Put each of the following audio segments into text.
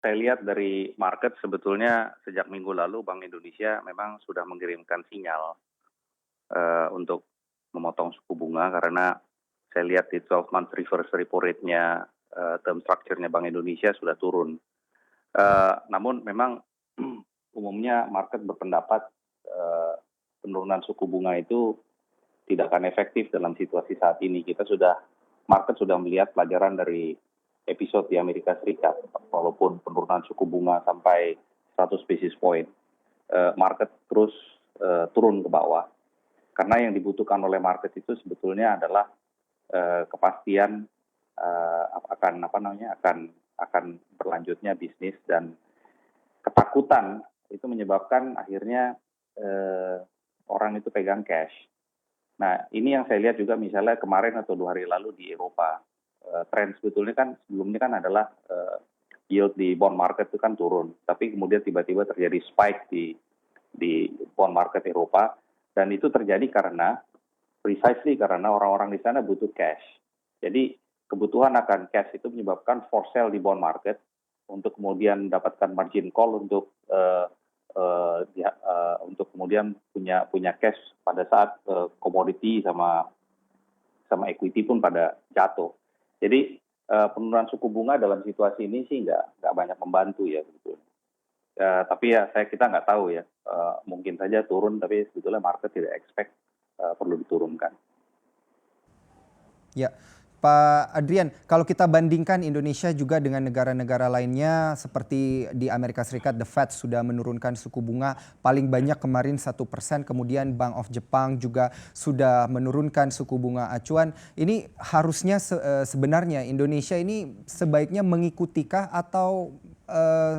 saya lihat dari market sebetulnya sejak minggu lalu Bank Indonesia memang sudah mengirimkan sinyal untuk memotong suku bunga karena saya lihat di 12 month reverse repo rate-nya, term structure-nya Bank Indonesia sudah turun. Namun memang umumnya market berpendapat penurunan suku bunga itu tidak akan efektif dalam situasi saat ini. Market sudah melihat pelajaran dari episode di Amerika Serikat, walaupun penurunan suku bunga sampai 100 basis point, market terus turun ke bawah. Karena yang dibutuhkan oleh market itu sebetulnya adalah kepastian akan berlanjutnya bisnis, dan ketakutan itu menyebabkan akhirnya orang itu pegang cash. Nah, ini yang saya lihat juga misalnya kemarin atau 2 hari lalu di Eropa. Tren sebetulnya kan sebelumnya kan adalah yield di bond market itu kan turun, tapi kemudian tiba-tiba terjadi spike di bond market Eropa, dan itu terjadi karena orang-orang di sana butuh cash. Jadi kebutuhan akan cash itu menyebabkan for sale di bond market untuk kemudian mendapatkan margin call untuk kemudian punya cash pada saat komoditi sama equity pun pada jatuh. Jadi penurunan suku bunga dalam situasi ini sih nggak banyak membantu ya gitu. Tapi ya kita nggak tahu ya, mungkin saja turun, tapi sebetulnya market tidak expect perlu diturunkan. Ya, Pak Adrian, kalau kita bandingkan Indonesia juga dengan negara-negara lainnya seperti di Amerika Serikat, The Fed sudah menurunkan suku bunga paling banyak kemarin 1%, kemudian Bank of Jepang juga sudah menurunkan suku bunga acuan. Ini harusnya sebenarnya Indonesia ini sebaiknya mengikutikah atau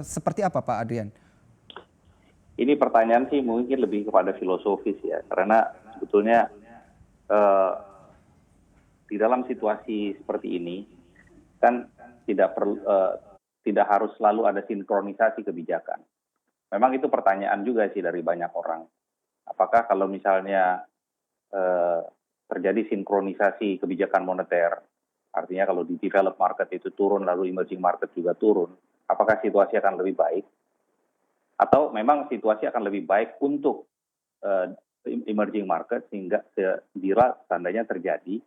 seperti apa, Pak Adrian? Ini pertanyaan sih mungkin lebih kepada filosofis ya, karena sebetulnya di dalam situasi seperti ini kan tidak harus selalu ada sinkronisasi kebijakan. Memang itu pertanyaan juga sih dari banyak orang. Apakah kalau misalnya terjadi sinkronisasi kebijakan moneter, artinya kalau di developed market itu turun lalu emerging market juga turun, apakah situasi akan lebih baik? Atau memang situasi akan lebih baik untuk emerging market sehingga bila tandanya terjadi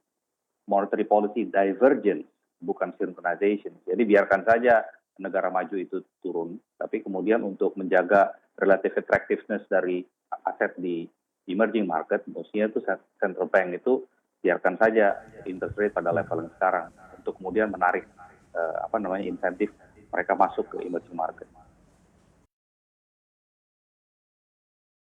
monetary policy divergence, bukan synchronization. Jadi biarkan saja negara maju itu turun, tapi kemudian untuk menjaga relative attractiveness dari aset di emerging market, mestinya itu central bank itu biarkan saja interest rate pada level yang sekarang untuk kemudian menarik insentif mereka masuk ke emerging market.